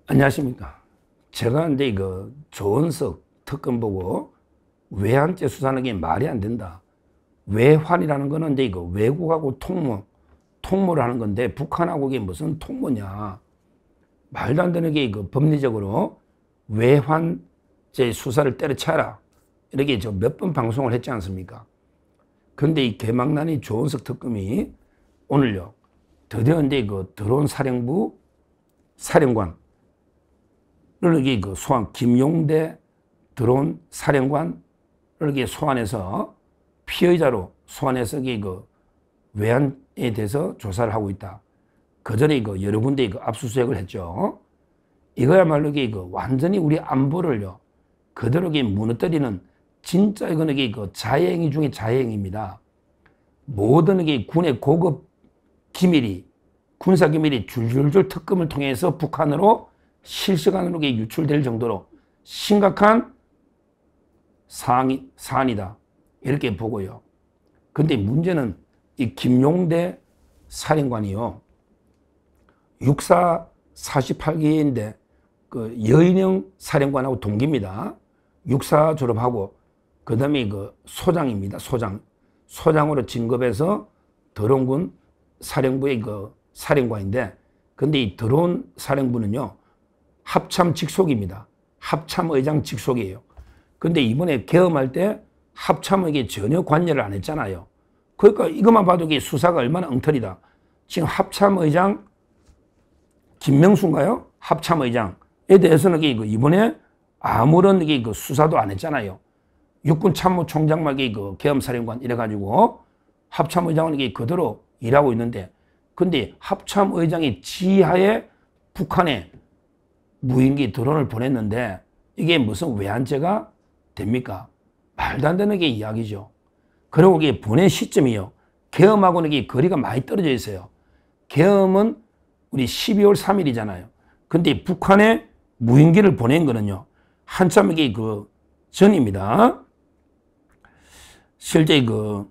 안녕하십니까. 제가 근데 이거 조원석 특검 보고 외환죄 수사하는 게 말이 안 된다. 외환이라는 거는 이제 이거 외국하고 통모를 하는 건데 북한하고 이게 무슨 통모냐. 말도 안 되는 게 이거 법리적으로 외환죄 수사를 때려쳐라. 이렇게 저 몇 번 방송을 했지 않습니까? 그런데 이 개망난이 조원석 특검이 오늘요. 드디어 이제 그 드론 사령부 사령관 이렇게 그 소환 김용대 드론 사령관을 이렇게 소환해서 피의자로 소환해서 그 외환에 대해서 조사를 하고 있다. 그 전에 이거 여러 군데 이거 압수수색을 했죠. 이거야말로 이게 완전히 우리 안보를요 그대로 무너뜨리는 진짜 이거는 이거 자해행위 중에 자해행위입니다. 모든 게 군의 고급 기밀이 군사 기밀이 줄줄줄 특검을 통해서 북한으로 실시간으로 유출될 정도로 심각한 사안이다. 이렇게 보고요. 근데 문제는 이 김용대 사령관이요. 육사 48기인데 그 여인영 사령관하고 동기입니다. 육사 졸업하고 그 다음에 그 소장입니다. 소장으로 진급해서 드론군 사령부의 그 사령관인데 근데 이 드론 사령부는요. 합참 직속입니다. 합참의장 직속이에요. 근데 이번에 계엄할 때 합참에게 전혀 관여를 안 했잖아요. 그러니까 이것만 봐도 이게 수사가 얼마나 엉터리다. 지금 합참의장 김명수인가요? 합참의장에 대해서는 이번에 아무런 그 수사도 안 했잖아요. 육군참모총장만 그 계엄사령관 이래가지고 합참의장은 그대로 일하고 있는데 근데 합참의장이 지하에 북한에 무인기 드론을 보냈는데 이게 무슨 외환죄가 됩니까? 말도 안 되는 게 이야기죠. 그리고 이게 보낸 시점이요. 계엄하고는 이게 거리가 많이 떨어져 있어요. 계엄은 우리 12월 3일이잖아요. 근데 북한에 무인기를 보낸 거는요. 한참 이게 그 전입니다. 실제 그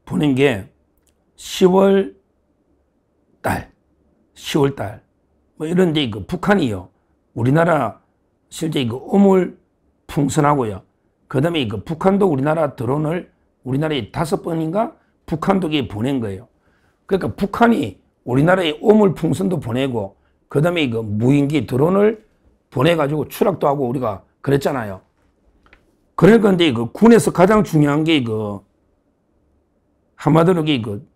보낸 게 10월 달 뭐 이런데 그 북한이요. 우리나라 실제 그 어물풍선하고요. 그 다음에 그 북한도 우리나라 드론을 우리나라에 5번인가 북한도 보낸 거예요. 그러니까 북한이 우리나라에 어물풍선도 보내고 그 다음에 그 무인기 드론을 보내가지고 추락도 하고 우리가 그랬잖아요. 그러니까 근데 그 군에서 가장 중요한 게 그 한마디로 그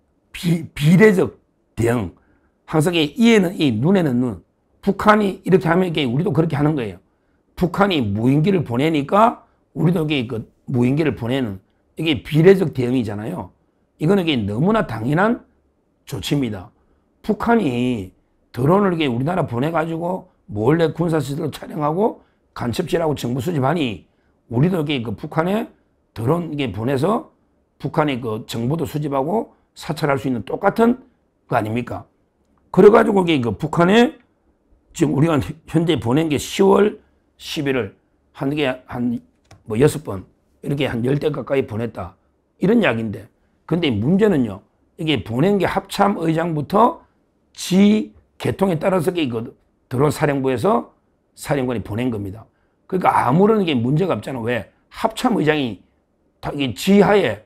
비례적 대응. 항상 이에는 이, 눈에는 눈. 북한이 이렇게 하면 우리도 그렇게 하는 거예요. 북한이 무인기를 보내니까 우리도 그 무인기를 보내는 이게 비례적 대응이잖아요. 이거는 너무나 당연한 조치입니다. 북한이 드론을 우리나라 보내가지고 몰래 군사시설을 촬영하고 간첩질하고 정보 수집하니 우리도 그 북한에 드론 보내서 북한의 그 정보도 수집하고 사찰할 수 있는 똑같은 거 아닙니까? 그래가지고 그 북한에 지금 우리가 현재 보낸 게 10월 11일 한 6번 이렇게 한 10대 가까이 보냈다. 이런 이야기인데 근데 문제는요. 이게 보낸 게 합참의장부터 지 계통에 따라서 그 드론 사령부에서 사령관이 보낸 겁니다. 그러니까 아무런 게 문제가 없잖아. 왜? 합참의장이 지하에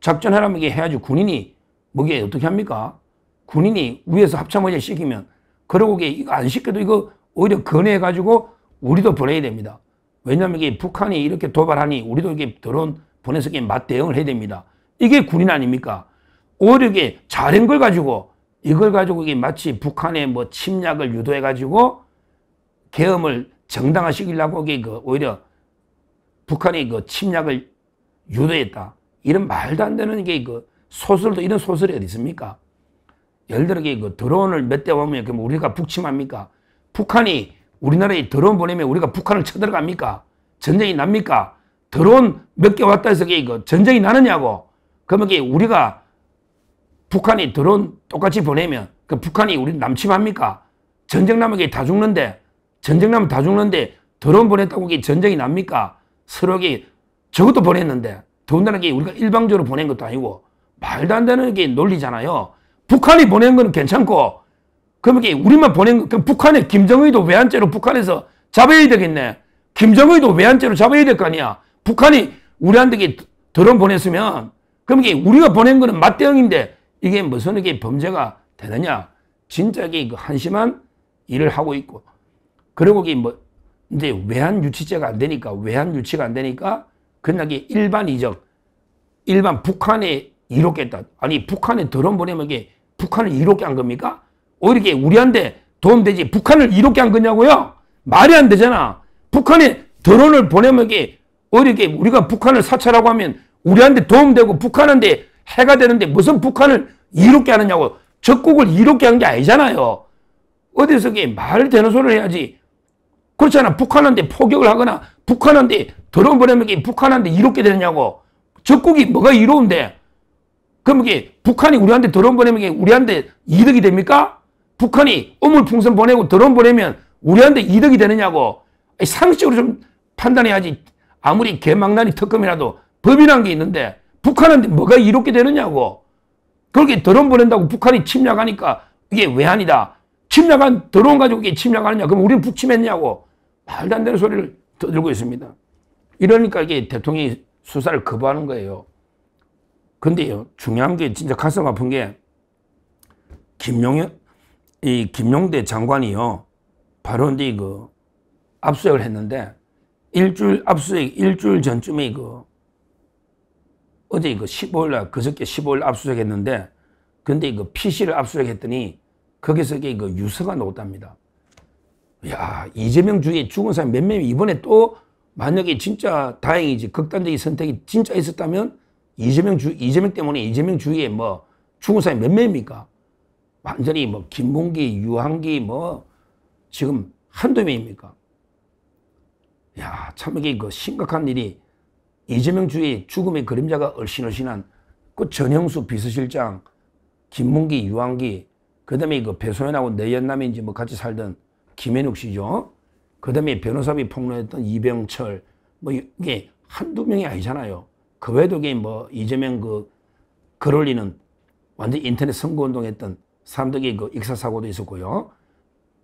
작전하라면 해야지 군인이 뭐게 어떻게 합니까? 군인이 위에서 합참의장 시키면 그러고 이거 안 시켜도 이거 오히려 건해가지고 우리도 보내야 됩니다. 왜냐하면 이게 북한이 이렇게 도발하니 우리도 이게 드론 보내서 맞대응을 해야 됩니다. 이게 군인 아닙니까? 오히려 이게 잘한 걸 가지고 이걸 가지고 이게 마치 북한의 뭐 침략을 유도해가지고 계엄을 정당화시키려고 오히려 북한이 그 침략을 유도했다. 이런 말도 안 되는 소설도 이런 소설이 어디 있습니까? 예를 들어 그 드론을 몇 대 오면 그럼 우리가 북침합니까? 북한이 우리나라에 드론 보내면 우리가 북한을 쳐들어갑니까? 전쟁이 납니까? 드론 몇 개 왔다 해서 전쟁이 나느냐고. 그러면 우리가 북한이 드론 똑같이 보내면 그 북한이 우리 남침합니까? 전쟁 나면 다 죽는데 전쟁 나면 다 죽는데 드론 보냈다고 전쟁이 납니까? 서로 저것도 보냈는데 더군다나 우리가 일방적으로 보낸 것도 아니고 말도 안 되는 논리잖아요. 북한이 보낸 건 괜찮고 그럼 이게 우리만 보낸 거, 북한에 김정의도 외환죄로 북한에서 잡아야 되겠네. 김정의도 외환죄로 잡아야 될 거 아니야. 북한이 우리한테 드론 보냈으면, 그럼 이게 우리가 보낸 거는 맞대응인데, 이게 무슨 이게 범죄가 되느냐. 진짜 이게 한심한 일을 하고 있고. 그리고 이게 뭐, 이제 외환 유치죄가 안 되니까, 외환 유치가 안 되니까, 그냥 이게 일반 이적, 일반 북한에 이롭겠다. 아니, 북한에 드론 보내면 이게 북한을 이롭게 한 겁니까? 오히려 이게 우리한테 도움되지. 북한을 이롭게 한 거냐고요? 말이 안 되잖아. 북한에 드론을 보내면 이게 오히려 이게 우리가 북한을 사찰하고 하면 우리한테 도움되고 북한한테 해가 되는데 무슨 북한을 이롭게 하느냐고. 적국을 이롭게 한 게 아니잖아요. 어디서 이게 말 되는 소리를 해야지. 그렇잖아. 북한한테 포격을 하거나 북한한테 드론 보내면 이게 북한한테 이롭게 되느냐고. 적국이 뭐가 이로운데? 그럼 이게 북한이 우리한테 드론 보내면 이게 우리한테 이득이 됩니까? 북한이 우물풍선 보내고 드론 보내면 우리한테 이득이 되느냐고. 상식적으로 좀 판단해야지. 아무리 개망나니 특검이라도 법이라는 게 있는데 북한한테 뭐가 이롭게 되느냐고. 그렇게 드론 보낸다고 북한이 침략하니까 이게 외환이다. 침략한 드론 가지고 이게 침략하느냐. 그럼 우리는 북침했냐고. 말도 안 되는 소리를 들고 있습니다. 이러니까 이게 대통령이 수사를 거부하는 거예요. 근데요, 중요한 게 진짜 가슴 아픈 게 김용대 장관이요. 바로 이제 압수수색을 했는데 일주일 전쯤에 어제 15일 날, 그저께 15일 압수수색 했는데, 근데 PC를 압수수색 했더니, 거기서 유서가 나왔답니다. 야, 이재명 주위에 죽은 사람 몇 명이 이번에 또, 만약에 진짜 다행이지, 극단적인 선택이 진짜 있었다면, 이재명 때문에 이재명 주위에 죽은 사람이 몇 명입니까? 완전히 김문기, 유한기, 지금 한두 명입니까? 야, 참 이게 심각한 일이, 이재명 주위에 죽음의 그림자가 얼씬얼씬한 그 전형수 비서실장, 김문기, 유한기, 그 다음에 배소연하고 내연남인지 같이 살던 김현욱 씨죠. 그 다음에 변호사비 폭로했던 이병철, 이게 한두 명이 아니잖아요. 그 외에도 이재명 글 올리는 완전 인터넷 선거운동 했던 사람들이 익사사고도 있었고요.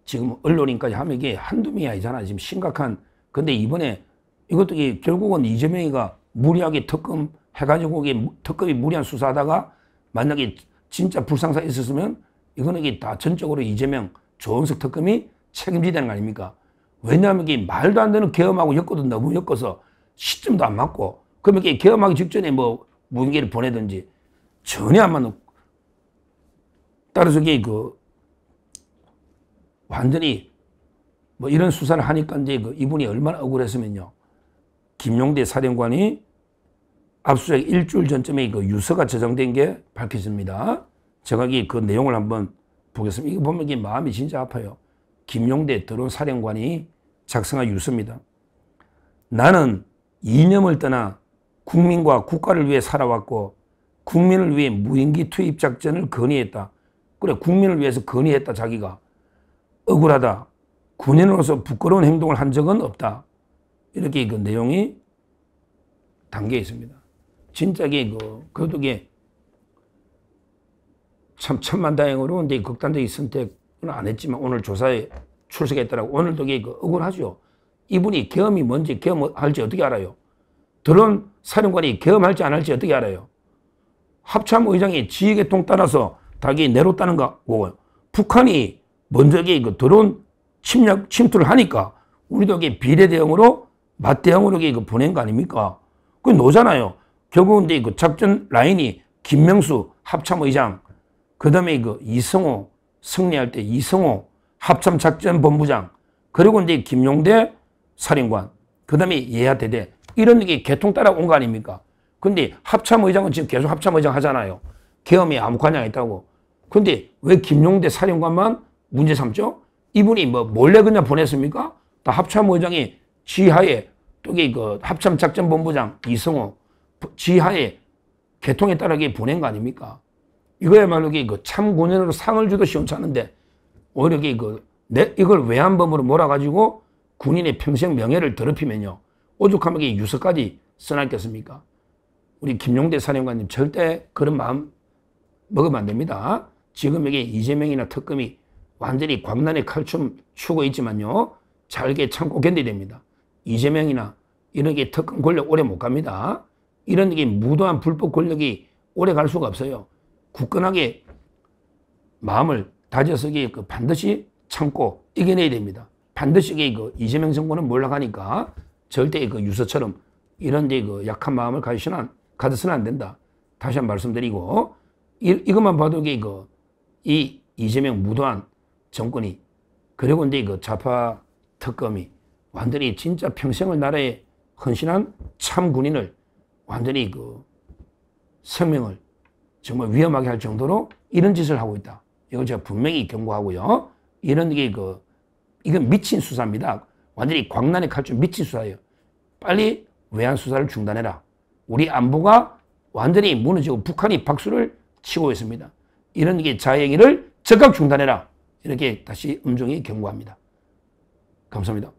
지금 언론인까지 하면 이게 한두 명이 아니잖아요. 지금 심각한. 근데 이번에 이것도 결국은 이재명이가 무리하게 특검 해가지고 특검이 무리한 수사하다가 만약에 진짜 불상사 있었으면 이거는 다 전적으로 이재명, 조은석 특검이 책임져야 되는 거 아닙니까? 왜냐하면 이게 말도 안 되는 계엄하고 엮어도 너무 엮어서 시점도 안 맞고, 그러면 이게 계엄하기 직전에 무인기를 보내든지 전혀 안 맞는. 따라서 이게 완전히 이런 수사를 하니까 이제 이분이 얼마나 억울했으면요. 김용대 사령관이 압수수색 일주일 전쯤에 유서가 저장된 게 밝혀집니다. 제가 그 내용을 한번 보겠습니다. 이거 보면 이게 마음이 진짜 아파요. 김용대 드론 사령관이 작성한 유서입니다. 나는 이념을 떠나 국민과 국가를 위해 살아왔고 국민을 위해 무인기 투입 작전을 건의했다. 그래, 국민을 위해서 건의했다. 자기가. 억울하다. 군인으로서 부끄러운 행동을 한 적은 없다. 이렇게 내용이 담겨 있습니다. 진짜 그것도 참 천만다행으로 이제 극단적인 선택은 안 했지만 오늘 조사에 출석했더라고. 오늘도 억울하죠. 이분이 계엄이 뭔지, 계엄할지 어떻게 알아요? 드론 사령관이 계엄할지 안 할지 어떻게 알아요? 합참 의장이 지휘계통 따라서 자기 내놓았다는 거고, 북한이 먼저 드론 침투를 하니까 우리도 비례 대응으로 맞대응으로 보낸 거 아닙니까? 그게 노잖아요. 결국은 이제 작전 라인이 김명수 합참의장, 그 다음에 이성호 승리할 때 이성호 합참작전본부장, 그리고 이제 김용대 사령관, 그 다음에 예하대대, 이런 게 개통 따라온 거 아닙니까? 근데 합참의장은 지금 계속 합참의장 하잖아요. 계엄에 아무 관여가 있다고. 근데 왜 김용대 사령관만 문제 삼죠? 이분이 몰래 그냥 보냈습니까? 다 합참의장이 지하에, 또 합참작전본부장 이성호 지하에 개통에 따라 보낸 거 아닙니까? 이거야말로 참군인으로 상을 주도 시원찮은데, 오히려 이걸 외환범으로 몰아가지고 군인의 평생 명예를 더럽히면요. 오죽하면 유서까지 써놨겠습니까? 우리 김용대 사령관님 절대 그런 마음 먹으면 안 됩니다. 지금 이재명이나 특검이 완전히 광란의 칼춤 추고 있지만요. 잘게 참고 견뎌야 됩니다. 이재명이나 이런 게 특권 권력 오래 못 갑니다. 이런 게 무도한 불법 권력이 오래 갈 수가 없어요. 굳건하게 마음을 다져서 반드시 참고 이겨내야 됩니다. 반드시 이재명 정권은 몰락하니까 절대 유서처럼 이런 약한 마음을 가져서는 안 된다. 다시 한번 말씀드리고, 이것만 봐도 이 이재명 무도한 정권이, 그리고 좌파 특검이 완전히 진짜 평생을 나라에 헌신한 참 군인을 완전히 생명을 정말 위험하게 할 정도로 이런 짓을 하고 있다. 이거 제가 분명히 경고하고요. 이런 이건 미친 수사입니다. 완전히 광란의 칼춤 미친 수사예요. 빨리 외환 수사를 중단해라. 우리 안보가 완전히 무너지고 북한이 박수를 치고 있습니다. 이런 자행위를 즉각 중단해라. 이렇게 다시 엄중히 경고합니다. 감사합니다.